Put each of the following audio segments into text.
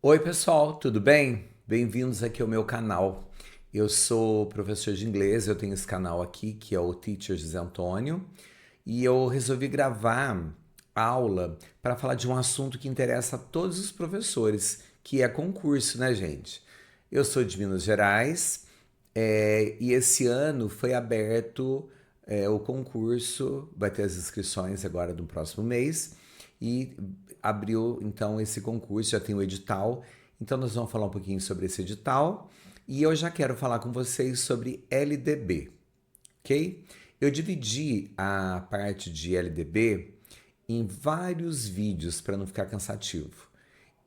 Oi, pessoal, tudo bem? Bem-vindos aqui ao meu canal. Eu sou professor de inglês, eu tenho esse canal aqui que é o Teachers José Antônio, e eu resolvi gravar aula para falar de um assunto que interessa a todos os professores, que é concurso, né, gente? Eu sou de Minas Gerais, e esse ano foi aberto o concurso, vai ter as inscrições agora no próximo mês, e abriu então esse concurso, já tem o edital. Então nós vamos falar um pouquinho sobre esse edital e eu já quero falar com vocês sobre LDB, ok? Eu dividi a parte de LDB em vários vídeos para não ficar cansativo.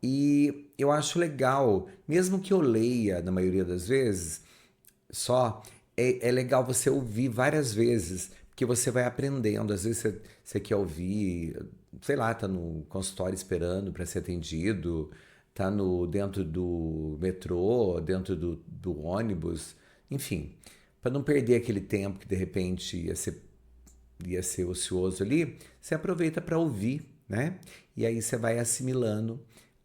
E eu acho legal, mesmo que eu leia na maioria das vezes, só é legal você ouvir várias vezes, porque você vai aprendendo. Às vezes você quer ouvir, sei lá, tá no consultório esperando para ser atendido, tá no dentro do metrô, dentro do ônibus, enfim, para não perder aquele tempo que de repente ia ser ocioso ali, você aproveita para ouvir, né? E aí você vai assimilando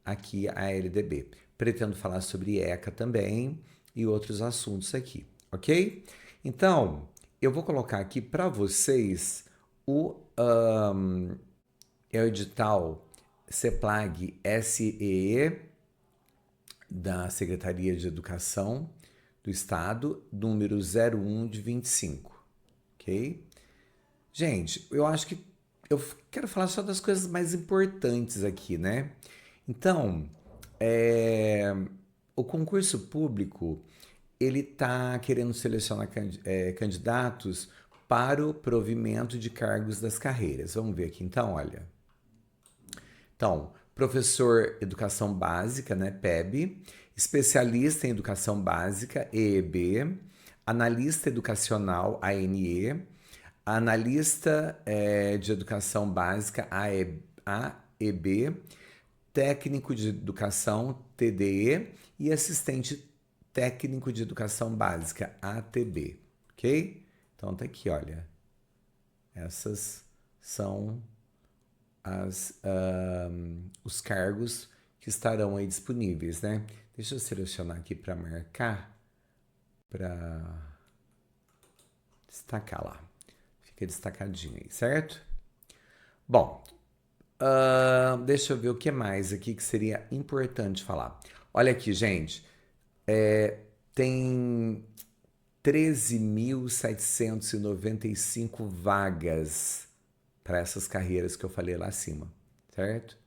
aqui a LDB. Pretendo falar sobre ECA também e outros assuntos aqui, ok? Então, eu vou colocar aqui para vocês o é o edital CEPLAG SEE da Secretaria de Educação do Estado, número 01 de 25, ok? Gente, eu acho que eu quero falar só das coisas mais importantes aqui, né? Então, é, o concurso público ele está querendo selecionar candidatos para o provimento de cargos das carreiras. Vamos ver aqui então, olha. Então, professor Educação Básica, né, PEB, especialista em Educação Básica, EEB, analista educacional, ANE, analista de Educação Básica, AEB, técnico de Educação, TDE, e assistente técnico de Educação Básica, ATB, ok? Então tá aqui, olha. Essas são os cargos que estarão aí disponíveis, né? Deixa eu selecionar aqui para marcar, para destacar lá. Fica destacadinho aí, certo? Bom, deixa eu ver o que mais aqui que seria importante falar. Olha aqui, gente. Tem 13.795 vagas para essas carreiras que eu falei lá acima, certo?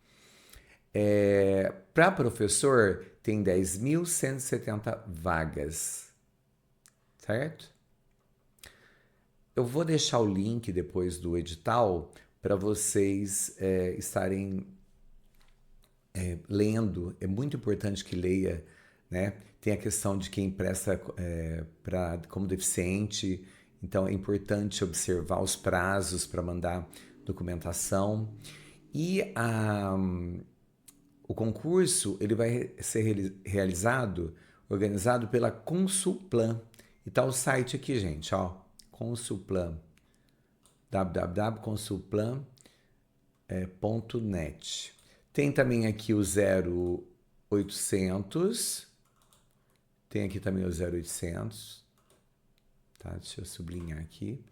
Para professor, tem 10.170 vagas, certo? Eu vou deixar o link depois do edital para vocês estarem lendo. É muito importante que leia, né? Tem a questão de quem presta como deficiente, então é importante observar os prazos para mandar documentação. E o concurso ele vai ser realizado, organizado pela Consulplan. E tá o site aqui, gente, ó, Consulplan, www.consulplan.net. Tem também aqui o 0800, tem aqui também o 0800, tá? Deixa eu sublinhar aqui.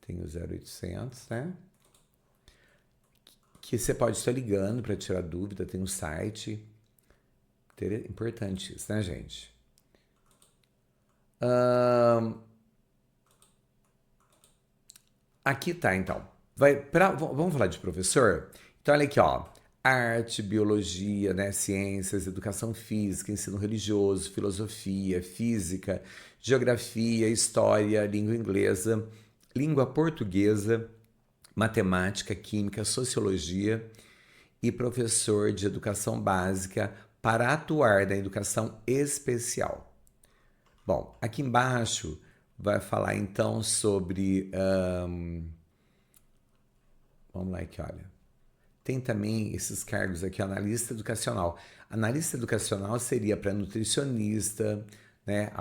Tem o 0800, né? Que você pode estar ligando para tirar dúvida, tem um site. Importante isso, né, gente? Aqui tá, então. Vamos falar de professor? Então, olha aqui, ó. Arte, biologia, né, ciências, educação física, ensino religioso, filosofia, física, geografia, história, língua inglesa, língua portuguesa, matemática, química, sociologia e professor de educação básica para atuar na educação especial. Bom, aqui embaixo vai falar então sobre. Vamos lá aqui, olha. Tem também esses cargos aqui, analista educacional. Analista educacional seria para nutricionista, né?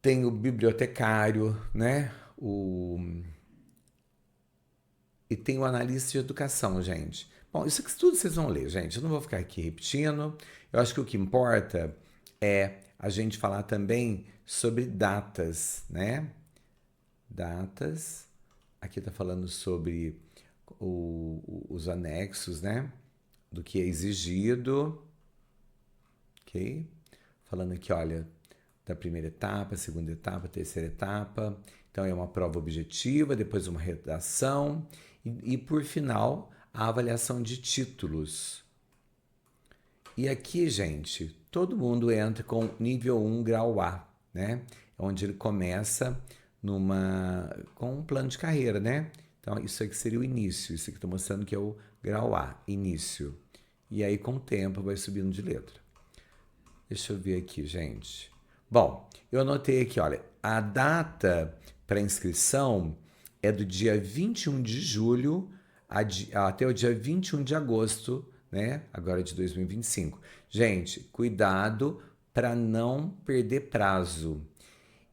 Tem o bibliotecário, né? E tem o analista de educação, gente. Bom, isso aqui tudo vocês vão ler, gente. Eu não vou ficar aqui repetindo. Eu acho que o que importa é a gente falar também sobre datas, né? Datas. Aqui tá falando sobre os anexos, né? Do que é exigido, ok? Falando aqui, olha, da primeira etapa, segunda etapa, terceira etapa. Então, é uma prova objetiva, depois uma redação e por final, a avaliação de títulos. E aqui, gente, todo mundo entra com nível 1, grau A, né? Onde ele começa com um plano de carreira, né? Então, isso aqui seria o início. Isso aqui está mostrando que é o grau A, início. E aí, com o tempo, vai subindo de letra. Deixa eu ver aqui, gente. Bom, eu anotei aqui, olha, a data para inscrição é do dia 21 de julho até o dia 21 de agosto, né? Agora de 2025. Gente, cuidado para não perder prazo.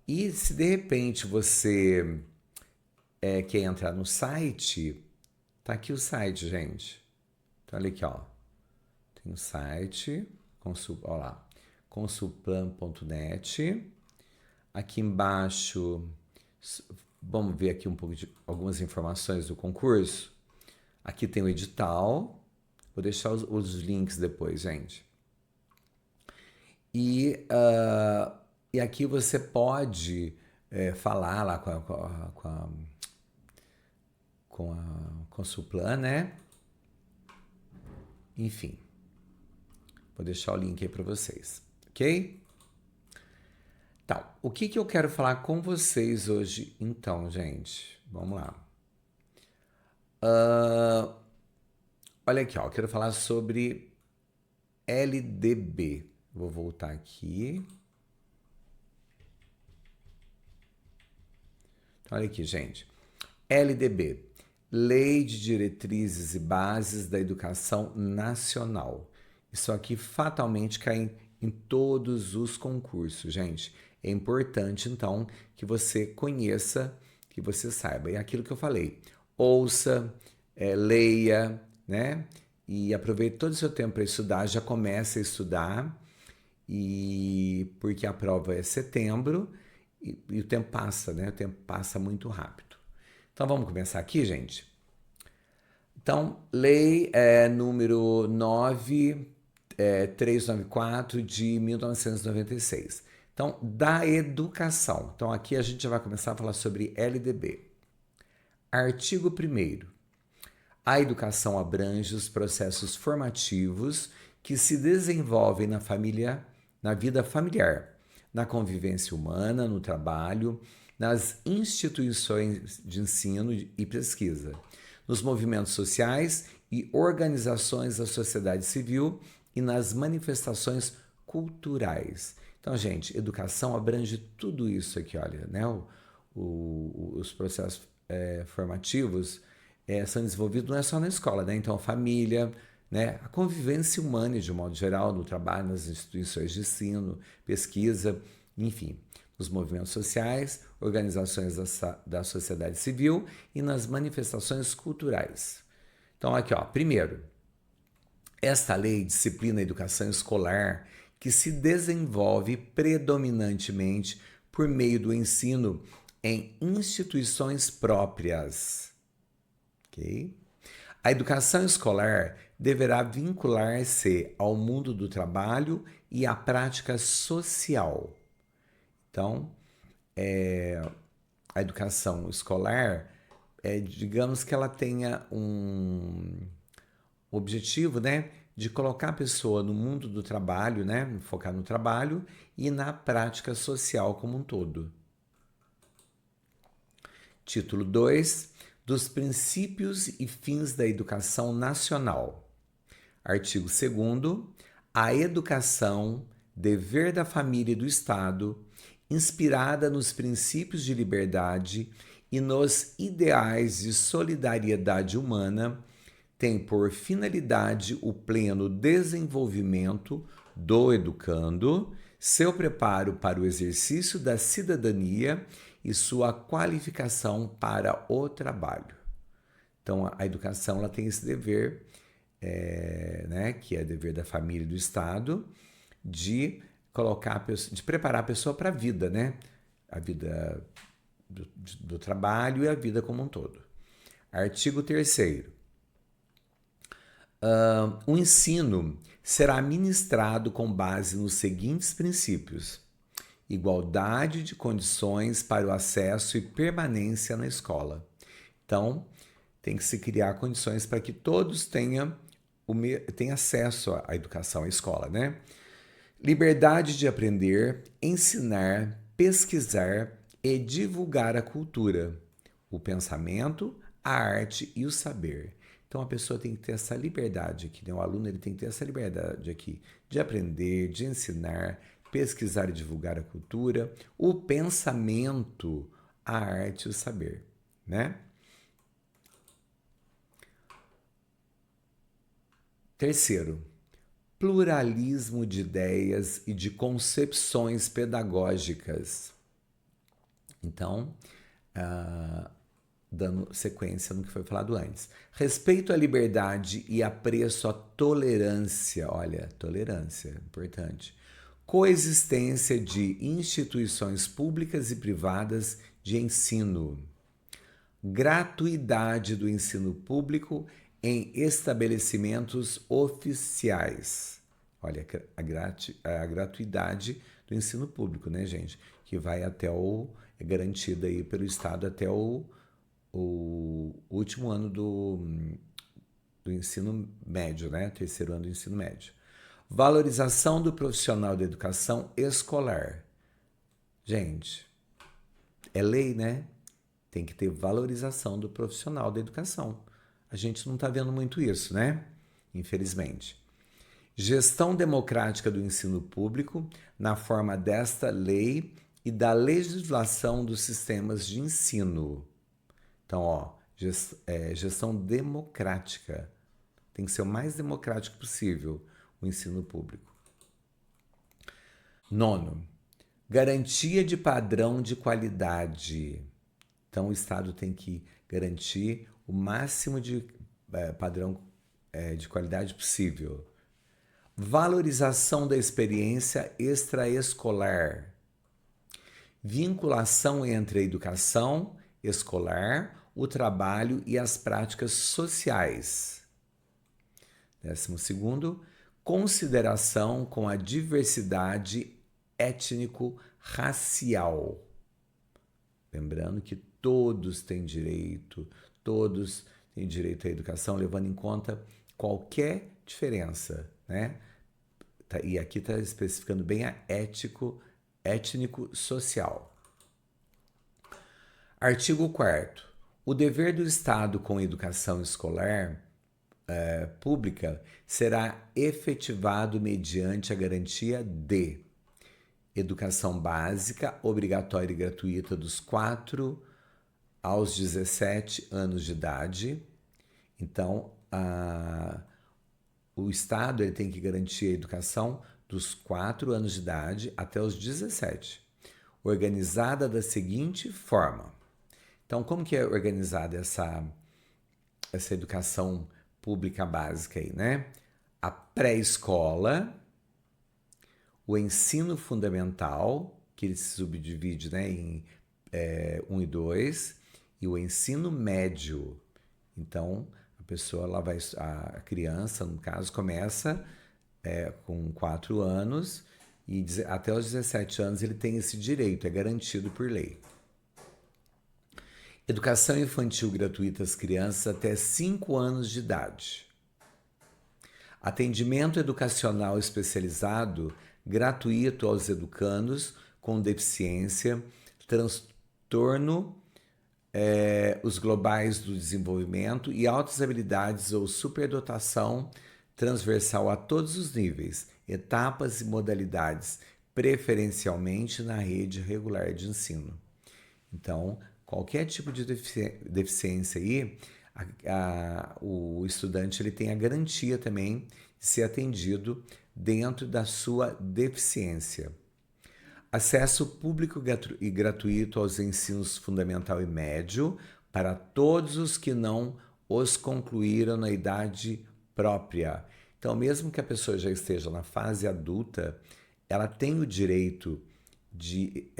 E se de repente você quer entrar no site, tá aqui o site, gente. Então, olha aqui, ó. Tem o site, olha lá, consulplan.net. Aqui embaixo, vamos ver aqui um pouco de algumas informações do concurso. Aqui tem o edital. Vou deixar os links depois, gente. E aqui você pode falar lá com a Consulplan, né? Enfim, vou deixar o link aí para vocês, ok? Tá, o que eu quero falar com vocês hoje, então, gente? Vamos lá. Olha aqui, ó, eu quero falar sobre LDB. Vou voltar aqui. Então, olha aqui, gente. LDB, Lei de Diretrizes e Bases da Educação Nacional. Isso aqui fatalmente cai em todos os concursos, gente. É importante, então, que você conheça, que você saiba. É aquilo que eu falei. Ouça, leia, né? E aproveite todo o seu tempo para estudar. Já comece a estudar, porque a prova é setembro e o tempo passa, né? O tempo passa muito rápido. Então, vamos começar aqui, gente? Então, lei número 9394 de 1996. Então, da educação. Então, aqui a gente já vai começar a falar sobre LDB. Artigo 1º. A educação abrange os processos formativos que se desenvolvem na família, na vida familiar, na convivência humana, no trabalho, nas instituições de ensino e pesquisa, nos movimentos sociais e organizações da sociedade civil e nas manifestações culturais. Então, gente, educação abrange tudo isso aqui, olha, né? Os processos formativos são desenvolvidos não é só na escola, né? Então, a família, né? A convivência humana, de um modo geral, no trabalho, nas instituições de ensino, pesquisa, enfim, nos movimentos sociais, organizações da sociedade civil e nas manifestações culturais. Então, aqui, ó, primeiro, esta lei disciplina a educação escolar que se desenvolve predominantemente por meio do ensino em instituições próprias. Okay? A educação escolar deverá vincular-se ao mundo do trabalho e à prática social. Então, a educação escolar, digamos que ela tenha um objetivo, né, de colocar a pessoa no mundo do trabalho, né, focar no trabalho e na prática social como um todo. Título 2, dos princípios e fins da educação nacional. Artigo 2º, a educação, dever da família e do Estado, inspirada nos princípios de liberdade e nos ideais de solidariedade humana, tem por finalidade o pleno desenvolvimento do educando, seu preparo para o exercício da cidadania e sua qualificação para o trabalho. Então, a educação ela tem esse dever né, que é dever da família e do Estado, de de preparar a pessoa para a vida, né? A vida do trabalho e a vida como um todo. Artigo 3º. O ensino será ministrado com base nos seguintes princípios: igualdade de condições para o acesso e permanência na escola. Então, tem que se criar condições para que todos tenham acesso à educação, à escola, né? Liberdade de aprender, ensinar, pesquisar e divulgar a cultura, o pensamento, a arte e o saber. Então a pessoa tem que ter essa liberdade aqui, né? O aluno ele tem que ter essa liberdade aqui de aprender, de ensinar, pesquisar e divulgar a cultura, o pensamento, a arte e o saber, né? Terceiro, pluralismo de ideias e de concepções pedagógicas. Então, dando sequência no que foi falado antes. Respeito à liberdade e apreço à tolerância. Olha, tolerância, importante. Coexistência de instituições públicas e privadas de ensino. Gratuidade do ensino público em estabelecimentos oficiais. Olha, a gratuidade do ensino público, né, gente? Que vai até é garantida aí pelo Estado até o último ano do ensino médio, né? Terceiro ano do ensino médio. Valorização do profissional da educação escolar. Gente, é lei, né? Tem que ter valorização do profissional da educação. A gente não está vendo muito isso, né? Infelizmente. Gestão democrática do ensino público na forma desta lei e da legislação dos sistemas de ensino. Então, ó, gestão democrática. Tem que ser o mais democrático possível o ensino público. Nono, garantia de padrão de qualidade. Então, o Estado tem que garantir o máximo de padrão de qualidade possível. Valorização da experiência extraescolar. Vinculação entre a educação escolar, o trabalho e as práticas sociais. 12º, consideração com a diversidade étnico-racial. Lembrando que todos têm direito à educação, levando em conta qualquer diferença, né? E aqui está especificando bem a étnico-social. Artigo 4º. O dever do Estado com a educação escolar pública será efetivado mediante a garantia de educação básica, obrigatória e gratuita dos 4 aos 17 anos de idade. Então, o Estado ele tem que garantir a educação dos 4 anos de idade até os 17, organizada da seguinte forma. Então, como que é organizada essa educação pública básica aí, né? A pré-escola, o ensino fundamental, que ele se subdivide, né, em 1 e 2, e o ensino médio. Então, a criança, no caso, começa com 4 anos e até os 17 anos ele tem esse direito, é garantido por lei. Educação infantil gratuita às crianças até 5 anos de idade. Atendimento educacional especializado gratuito aos educandos com deficiência, transtorno, os globais do desenvolvimento e altas habilidades ou superdotação transversal a todos os níveis, etapas e modalidades, preferencialmente na rede regular de ensino. Então, qualquer tipo de deficiência aí, o estudante ele tem a garantia também de ser atendido dentro da sua deficiência. Acesso público e gratuito aos ensinos fundamental e médio para todos os que não os concluíram na idade própria. Então, mesmo que a pessoa já esteja na fase adulta, ela tem o direito de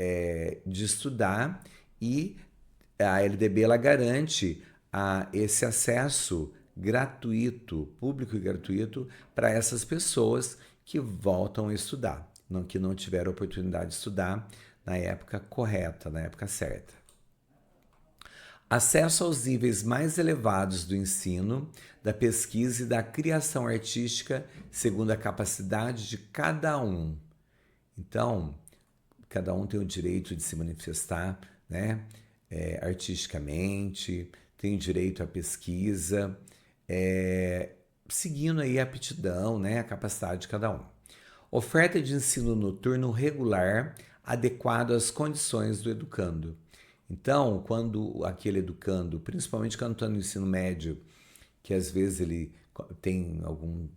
estudar, e a LDB ela garante esse acesso gratuito, público e gratuito, para essas pessoas que voltam a estudar, que não tiveram oportunidade de estudar na época correta, na época certa. Acesso aos níveis mais elevados do ensino, da pesquisa e da criação artística, segundo a capacidade de cada um. Então, cada um tem o direito de se manifestar, né, artisticamente, tem o direito à pesquisa, seguindo aí a aptidão, né, a capacidade de cada um. Oferta de ensino noturno regular, adequado às condições do educando. Então, quando aquele educando, principalmente quando está no ensino médio, que às vezes ele tem algum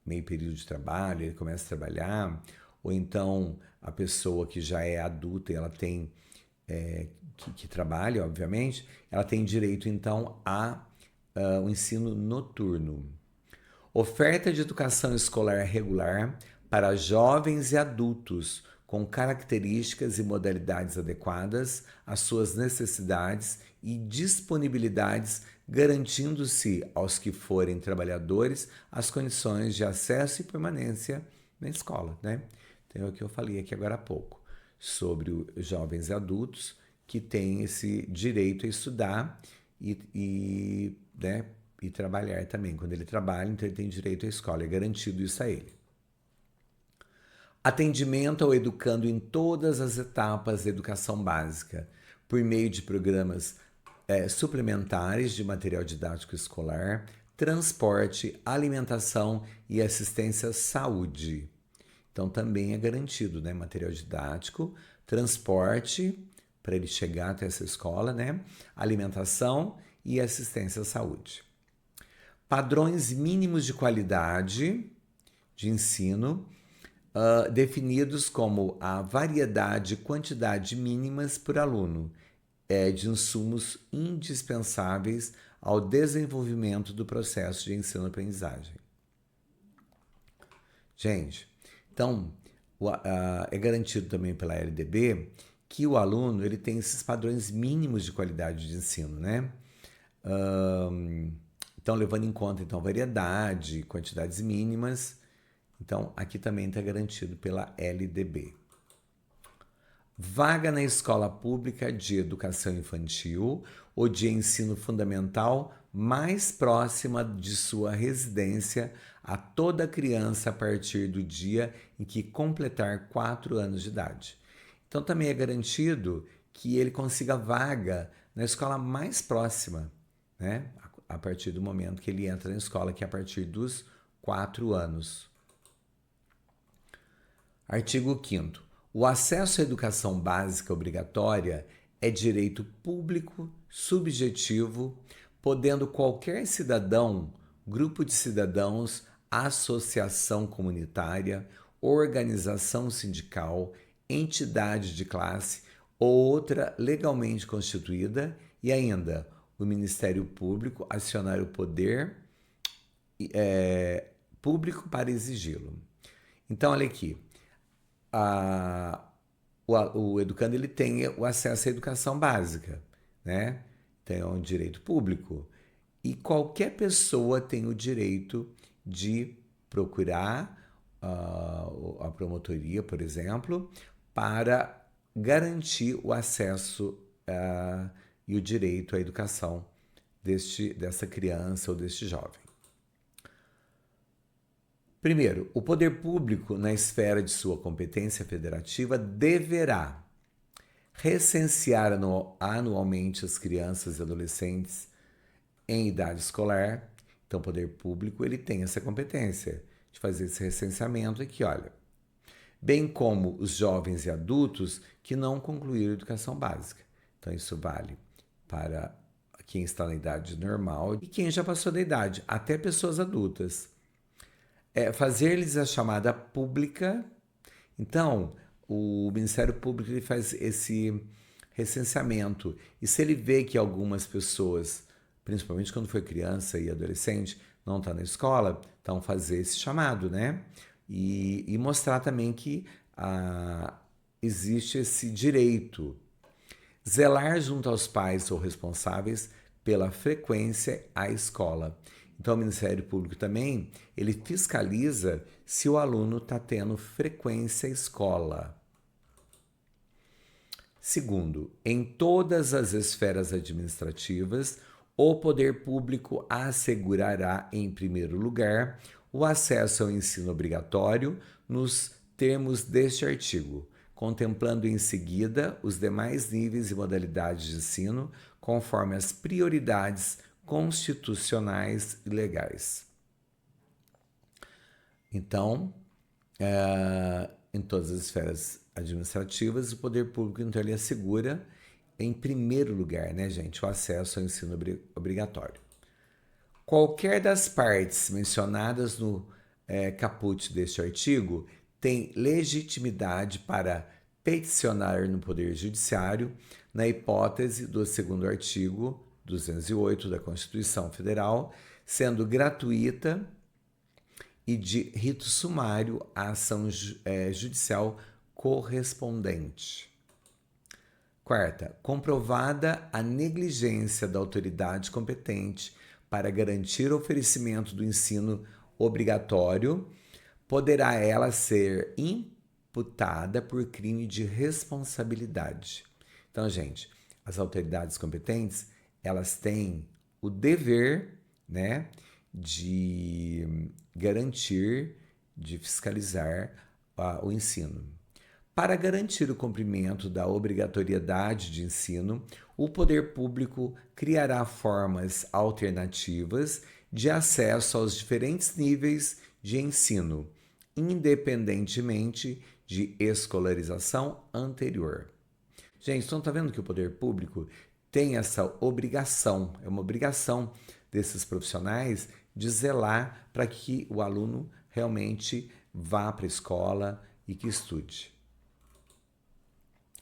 meio período de trabalho, ele começa a trabalhar, ou então a pessoa que já é adulta e ela tem, que trabalha, obviamente, ela tem direito então ao ensino noturno. Oferta de educação escolar regular para jovens e adultos com características e modalidades adequadas às suas necessidades e disponibilidades, garantindo-se aos que forem trabalhadores as condições de acesso e permanência na escola, né? Então é o que eu falei aqui agora há pouco, sobre os jovens e adultos que têm esse direito a estudar e trabalhar também. Quando ele trabalha, então ele tem direito à escola, é garantido isso a ele. Atendimento ao educando em todas as etapas da educação básica, por meio de programas suplementares de material didático escolar, transporte, alimentação e assistência à saúde. Então também é garantido, né? Material didático, transporte para ele chegar até essa escola, né? Alimentação e assistência à saúde. Padrões mínimos de qualidade de ensino, definidos como a variedade e quantidade mínimas por aluno de insumos indispensáveis ao desenvolvimento do processo de ensino-aprendizagem. Gente, então é garantido também pela LDB que o aluno ele tem esses padrões mínimos de qualidade de ensino, né? Então, levando em conta então variedade, quantidades mínimas. Então, aqui também está garantido pela LDB. Vaga na escola pública de educação infantil ou de ensino fundamental mais próxima de sua residência a toda criança a partir do dia em que completar 4 anos de idade. Então, também é garantido que ele consiga vaga na escola mais próxima, né? A partir do momento que ele entra na escola, que é a partir dos 4 anos. Artigo 5º. O acesso à educação básica obrigatória é direito público, subjetivo, podendo qualquer cidadão, grupo de cidadãos, associação comunitária, organização sindical, entidade de classe ou outra legalmente constituída, e ainda o Ministério Público acionar o poder público para exigi-lo. Então, olha aqui. O educando ele tem o acesso à educação básica, né? Tem um direito público. E qualquer pessoa tem o direito de procurar a promotoria, por exemplo, para garantir o acesso e o direito à educação dessa criança ou deste jovem. Primeiro, o poder público, na esfera de sua competência federativa, deverá recensear anualmente as crianças e adolescentes em idade escolar. Então, o poder público ele tem essa competência de fazer esse recenseamento aqui, olha. Bem como os jovens e adultos que não concluíram a educação básica. Então, isso vale para quem está na idade normal e quem já passou da idade, até pessoas adultas. Fazer-lhes a chamada pública. Então, o Ministério Público ele faz esse recenseamento. E se ele vê que algumas pessoas, principalmente quando foi criança e adolescente, não está na escola, então fazer esse chamado, né? E mostrar também que existe esse direito. Zelar junto aos pais ou responsáveis pela frequência à escola. Então, o Ministério Público também, ele fiscaliza se o aluno está tendo frequência à escola. Segundo, em todas as esferas administrativas, o poder público assegurará, em primeiro lugar, o acesso ao ensino obrigatório nos termos deste artigo, contemplando em seguida os demais níveis e modalidades de ensino, conforme as prioridades constitucionais e legais. Então, em todas as esferas administrativas, o poder público, então, ele assegura, em primeiro lugar, né, gente, o acesso ao ensino obrigatório. Qualquer das partes mencionadas no caput deste artigo tem legitimidade para peticionar no Poder Judiciário, na hipótese do segundo artigo 208 da Constituição Federal, sendo gratuita e de rito sumário a ação judicial correspondente. Quarta, comprovada a negligência da autoridade competente para garantir o oferecimento do ensino obrigatório, poderá ela ser imputada por crime de responsabilidade. Então, gente, as autoridades competentes, elas têm o dever, né, de garantir, de fiscalizar o ensino. Para garantir o cumprimento da obrigatoriedade de ensino, o poder público criará formas alternativas de acesso aos diferentes níveis de ensino, independentemente de escolarização anterior. Gente, então tá vendo que o poder público tem essa obrigação, é uma obrigação desses profissionais de zelar para que o aluno realmente vá para a escola e que estude.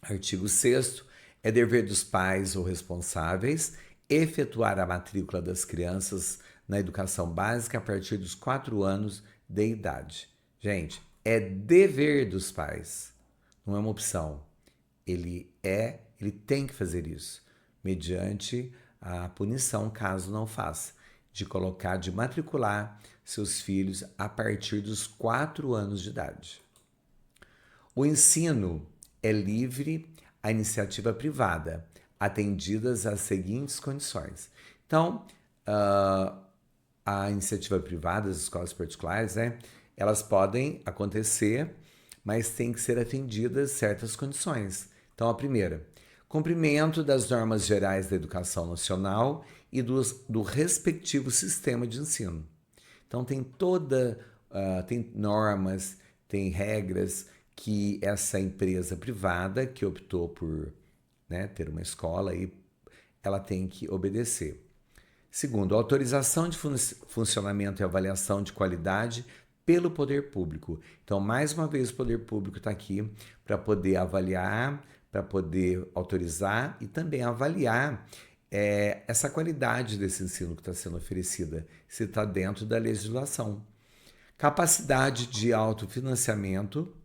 Artigo 6º, é dever dos pais ou responsáveis efetuar a matrícula das crianças na educação básica a partir dos 4 anos de idade. Gente, é dever dos pais, não é uma opção. Ele tem que fazer isso, mediante a punição, caso não faça, de matricular seus filhos a partir dos 4 anos de idade. O ensino é livre à iniciativa privada, atendidas as seguintes condições. Então, a iniciativa privada, as escolas particulares, né, elas podem acontecer, mas tem que ser atendidas certas condições. Então, a primeira, cumprimento das normas gerais da educação nacional e do respectivo sistema de ensino. Então, tem normas, tem regras que essa empresa privada que optou por, né, ter uma escola, ela tem que obedecer. Segundo, autorização de funcionamento e avaliação de qualidade pelo poder público. Então, mais uma vez, o poder público está aqui para poder avaliar, para poder autorizar e também avaliar essa qualidade desse ensino que está sendo oferecida, se está dentro da legislação. Capacidade de autofinanciamento,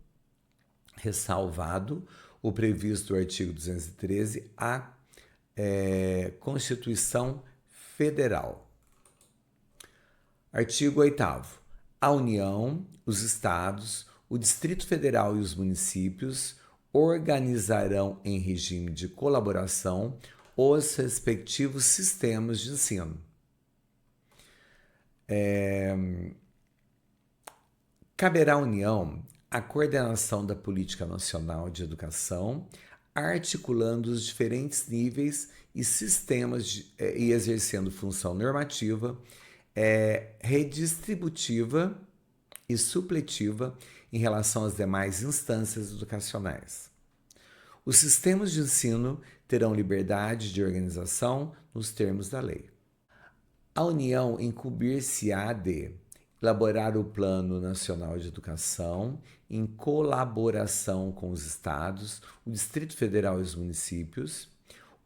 ressalvado o previsto no artigo 213, a Constituição Federal. Artigo 8º. A União, os Estados, o Distrito Federal e os municípios organizarão em regime de colaboração os respectivos sistemas de ensino. Caberá à União a coordenação da política nacional de educação, articulando os diferentes níveis e sistemas e exercendo função normativa, redistributiva e supletiva em relação às demais instâncias educacionais. Os sistemas de ensino terão liberdade de organização nos termos da lei. A União incumbir-se-á de elaborar o Plano Nacional de Educação em colaboração com os estados, o Distrito Federal e os municípios,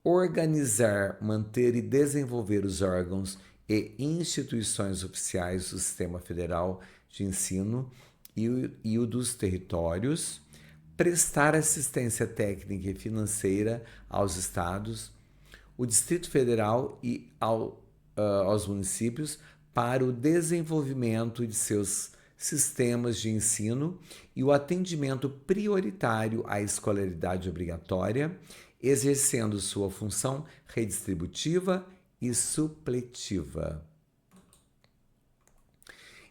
organizar, manter e desenvolver os órgãos e instituições oficiais do Sistema Federal de Ensino e o dos territórios, prestar assistência técnica e financeira aos estados, o Distrito Federal e aos municípios para o desenvolvimento de seus sistemas de ensino e o atendimento prioritário à escolaridade obrigatória, exercendo sua função redistributiva e supletiva.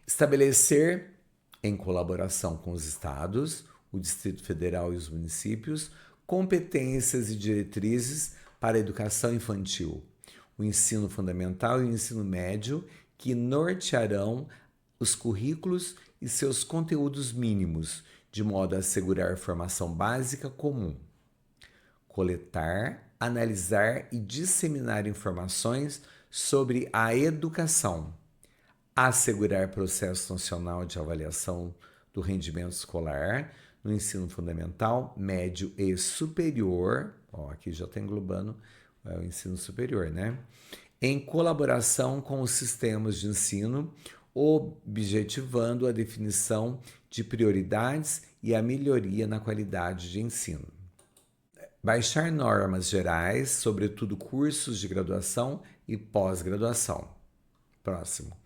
Estabelecer, em colaboração com os estados, o Distrito Federal e os municípios, competências e diretrizes para a educação infantil, o ensino fundamental e o ensino médio, que nortearão os currículos e seus conteúdos mínimos, de modo a assegurar formação básica comum. Coletar, analisar e disseminar informações sobre a educação. Assegurar processo nacional de avaliação do rendimento escolar no ensino fundamental, médio e superior. Aqui já está englobando o ensino superior, né? Em colaboração com os sistemas de ensino, objetivando a definição de prioridades e a melhoria na qualidade de ensino. Baixar normas gerais, sobretudo cursos de graduação e pós-graduação. Próximo.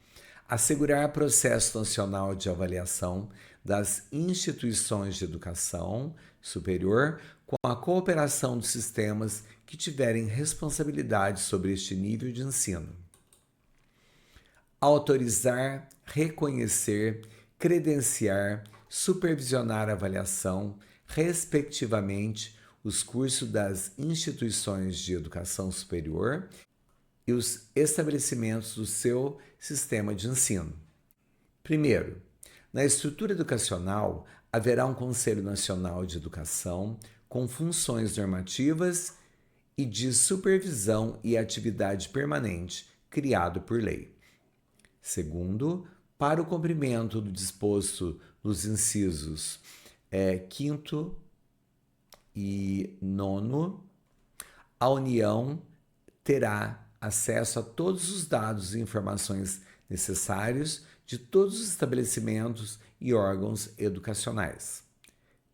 Assegurar processo nacional de avaliação das instituições de educação superior com a cooperação dos sistemas que tiverem responsabilidade sobre este nível de ensino. Autorizar, reconhecer, credenciar, supervisionar a avaliação, respectivamente, os cursos das instituições de educação superior e os estabelecimentos do seu sistema de ensino. Primeiro, na estrutura educacional, haverá um Conselho Nacional de Educação com funções normativas e de supervisão e atividade permanente, criado por lei. Segundo, para o cumprimento do disposto nos incisos 5º e 9º, a União terá acesso a todos os dados e informações necessários de todos os estabelecimentos e órgãos educacionais.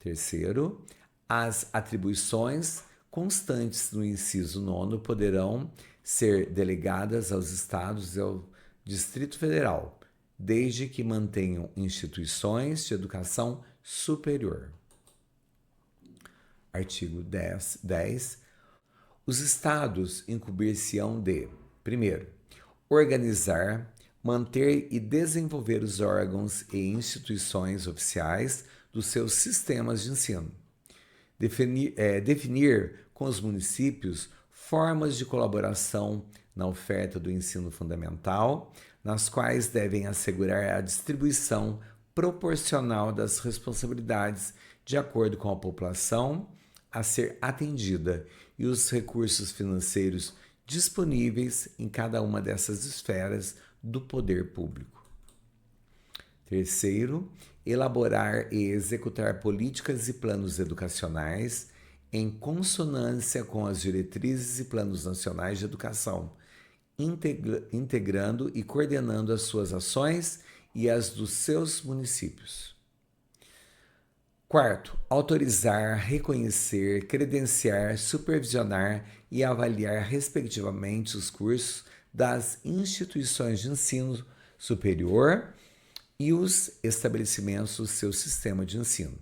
Terceiro, as atribuições constantes no inciso 9º poderão ser delegadas aos estados e ao Distrito Federal, desde que mantenham instituições de educação superior. Artigo 10. Os estados incumbir-se-ão de, primeiro, organizar, manter e desenvolver os órgãos e instituições oficiais dos seus sistemas de ensino. Definir com os municípios formas de colaboração na oferta do ensino fundamental, nas quais devem assegurar a distribuição proporcional das responsabilidades de acordo com a população a ser atendida e os recursos financeiros disponíveis em cada uma dessas esferas do poder público. Terceiro, elaborar e executar políticas e planos educacionais em consonância com as diretrizes e planos nacionais de educação, integrando e coordenando as suas ações e as dos seus municípios. Quarto, autorizar, reconhecer, credenciar, supervisionar e avaliar, respectivamente, os cursos das instituições de ensino superior e os estabelecimentos do seu sistema de ensino.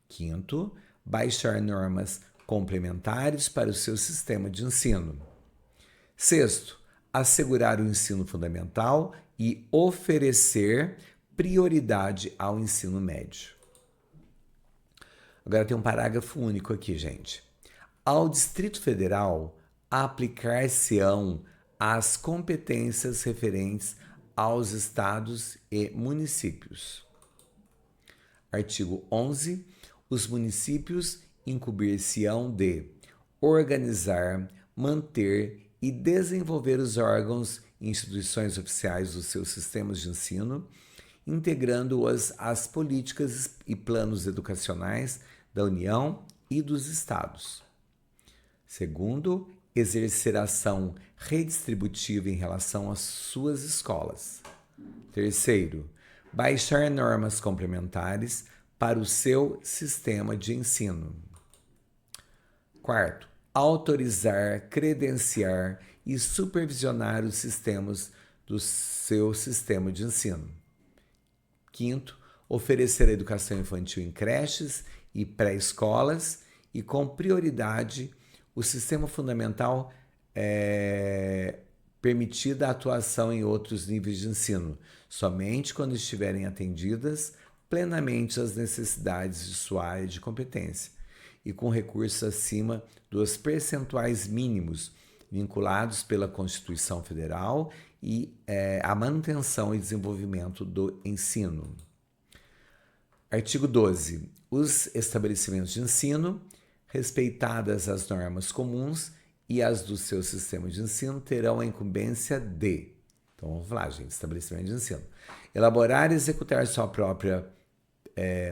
Quinto, baixar normas complementares para o seu sistema de ensino. Sexto, assegurar o ensino fundamental e oferecer prioridade ao ensino médio. Agora tem um parágrafo único aqui, gente. Ao Distrito Federal aplicar-se-ão as competências referentes aos estados e municípios. Artigo 11. Os municípios incumbir-se-ão de organizar, manter e desenvolver os órgãos e instituições oficiais dos seus sistemas de ensino, integrando-as às políticas e planos educacionais da União e dos Estados. Segundo, exercer ação redistributiva em relação às suas escolas. Terceiro, baixar normas complementares para o seu sistema de ensino. Quarto, autorizar, credenciar e supervisionar os sistemas do seu sistema de ensino. Quinto, oferecer educação infantil em creches e pré-escolas e, com prioridade, o sistema fundamental permitida a atuação em outros níveis de ensino, somente quando estiverem atendidas plenamente as necessidades de sua área de competência e com recursos acima dos percentuais mínimos vinculados pela Constituição Federal e a manutenção e desenvolvimento do ensino. Artigo 12. Os estabelecimentos de ensino, respeitadas as normas comuns e as do seu sistema de ensino, terão a incumbência de, então vamos lá, gente, estabelecimento de ensino, elaborar e executar sua própria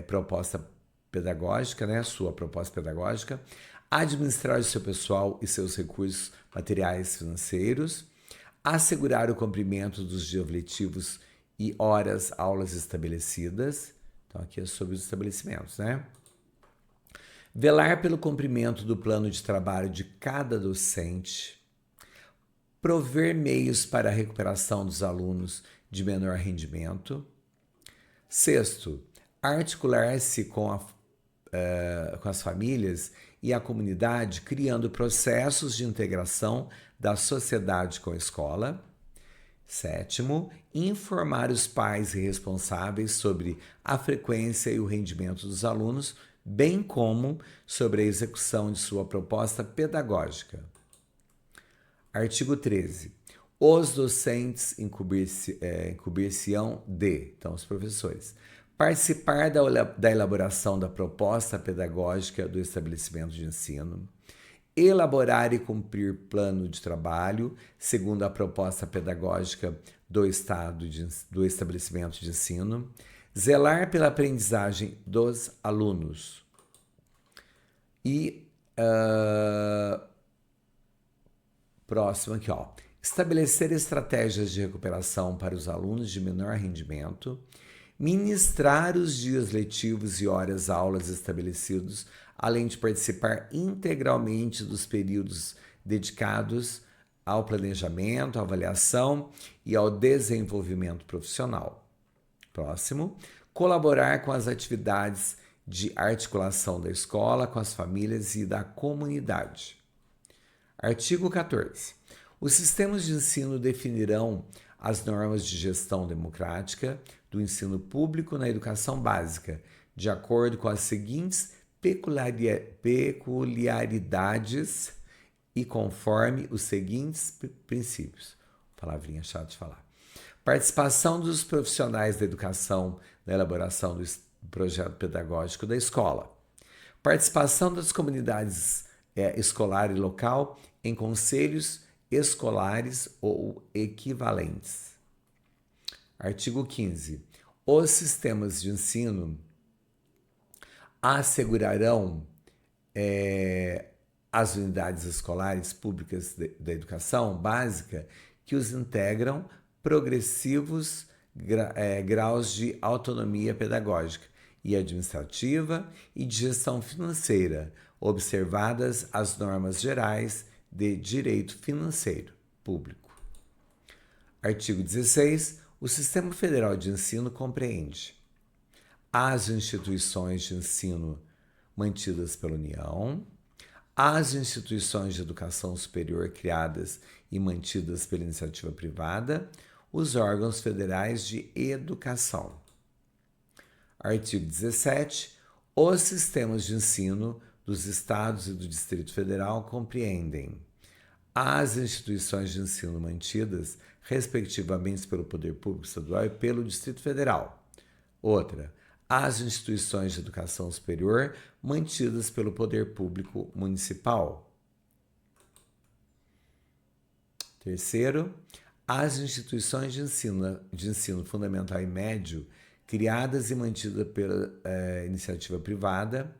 proposta pedagógica, sua proposta pedagógica, administrar o seu pessoal e seus recursos materiais financeiros, assegurar o cumprimento dos dias letivos e horas aulas estabelecidas. Então aqui é sobre os estabelecimentos, Velar pelo cumprimento do plano de trabalho de cada docente, prover meios para a recuperação dos alunos de menor rendimento. Sexto, articular-se com as famílias e a comunidade, criando processos de integração da sociedade com a escola. Sétimo, informar os pais e responsáveis sobre a frequência e o rendimento dos alunos, bem como sobre a execução de sua proposta pedagógica. Artigo 13. Os docentes incumbir-se-ão de, então os professores, participar da elaboração da proposta pedagógica do estabelecimento de ensino, elaborar e cumprir plano de trabalho segundo a proposta pedagógica do estabelecimento de ensino, zelar pela aprendizagem dos alunos e próximo aqui, estabelecer estratégias de recuperação para os alunos de menor rendimento, ministrar os dias letivos e horas aulas estabelecidos, além de participar integralmente dos períodos dedicados ao planejamento, à avaliação e ao desenvolvimento profissional. Próximo, colaborar com as atividades de articulação da escola, com as famílias e da comunidade. Artigo 14. Os sistemas de ensino definirão as normas de gestão democrática do ensino público na educação básica, de acordo com as seguintes peculiaridades e conforme os seguintes princípios. Palavrinha chata de falar. Participação dos profissionais da educação na elaboração do projeto pedagógico da escola. Participação das comunidades escolar e local em conselhos escolares ou equivalentes. Artigo 15. Os sistemas de ensino assegurarão as unidades escolares públicas da educação básica que os integram progressivos graus de autonomia pedagógica e administrativa e de gestão financeira, observadas as normas gerais de direito financeiro público. Artigo 16. O Sistema Federal de Ensino compreende as instituições de ensino mantidas pela União, as instituições de educação superior criadas e mantidas pela iniciativa privada, os órgãos federais de educação. Artigo 17. Os sistemas de ensino dos Estados e do Distrito Federal compreendem as instituições de ensino mantidas, respectivamente, pelo Poder Público Estadual e pelo Distrito Federal. Outra, as instituições de educação superior mantidas pelo Poder Público Municipal. Terceiro, as instituições de ensino fundamental e médio criadas e mantidas pela iniciativa privada,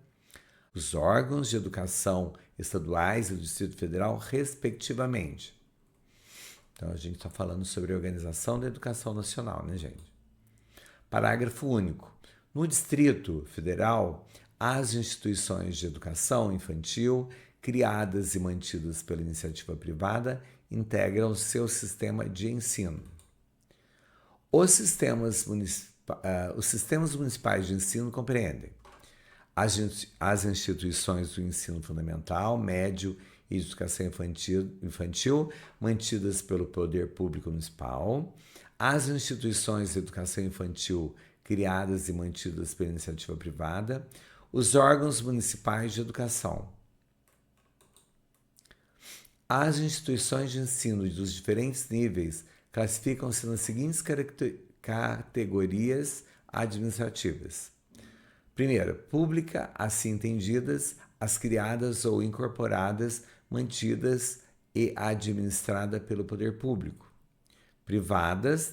os órgãos de educação estaduais e do Distrito Federal, respectivamente. Então, a gente está falando sobre a organização da educação nacional, né, gente? Parágrafo único. No Distrito Federal, as instituições de educação infantil, criadas e mantidas pela iniciativa privada, integram seu sistema de ensino. Os sistemas municipais de ensino compreendem as instituições do ensino fundamental, médio e de educação infantil mantidas pelo poder público municipal, as instituições de educação infantil criadas e mantidas pela iniciativa privada, os órgãos municipais de educação. As instituições de ensino dos diferentes níveis classificam-se nas seguintes categorias administrativas. Primeiro, pública, assim entendidas, as criadas ou incorporadas, mantidas e administradas pelo poder público. Privadas,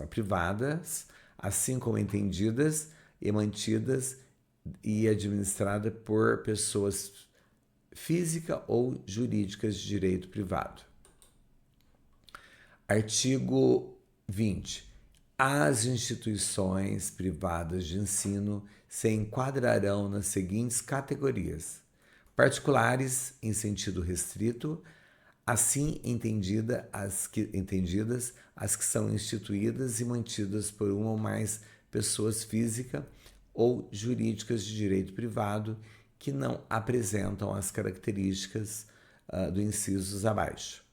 privadas, assim como entendidas e mantidas e administradas por pessoas físicas ou jurídicas de direito privado. Artigo 20. As instituições privadas de ensino se enquadrarão nas seguintes categorias: particulares, em sentido restrito, assim entendidas as que são instituídas e mantidas por uma ou mais pessoas físicas ou jurídicas de direito privado que não apresentam as características do incisos abaixo.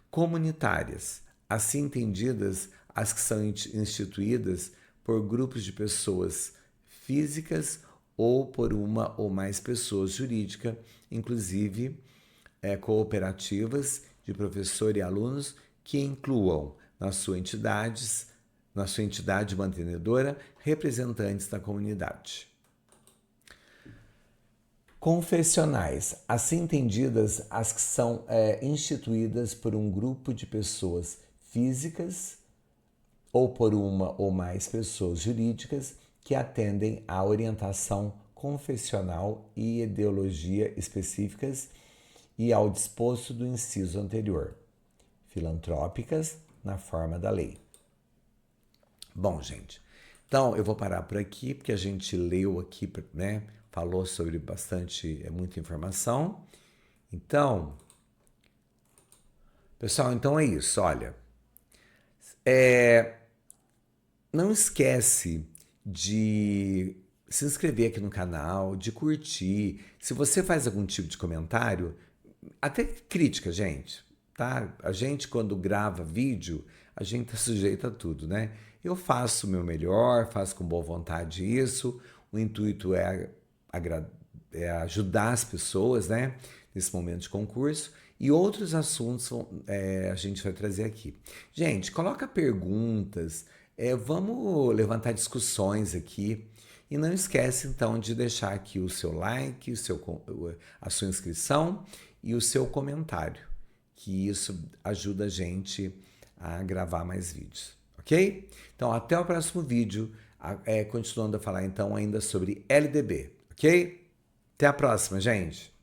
Comunitárias, assim entendidas as que são instituídas por grupos de pessoas físicas ou por uma ou mais pessoas jurídicas, inclusive cooperativas de professor e alunos que incluam na sua entidade mantenedora representantes da comunidade. Confessionais, assim entendidas as que são instituídas por um grupo de pessoas físicas ou por uma ou mais pessoas jurídicas que atendem à orientação confessional e ideologia específicas e ao disposto do inciso anterior. Filantrópicas, na forma da lei. Bom, gente, então eu vou parar por aqui, porque a gente leu aqui, né? Falou sobre muita informação. Então, pessoal, então é isso, olha. Não esquece de se inscrever aqui no canal, de curtir. Se você faz algum tipo de comentário, até crítica, gente, tá? A gente, quando grava vídeo, a gente tá sujeito a tudo, né? Eu faço o meu melhor, faço com boa vontade isso. O intuito é ajudar as pessoas, né? Nesse momento de concurso. E outros assuntos a gente vai trazer aqui. Gente, coloca perguntas, vamos levantar discussões aqui. E não esquece, então, de deixar aqui o seu like, a sua inscrição e o seu comentário, que isso ajuda a gente a gravar mais vídeos, ok? Então, até o próximo vídeo, continuando a falar, então, ainda sobre LDB, ok? Até a próxima, gente!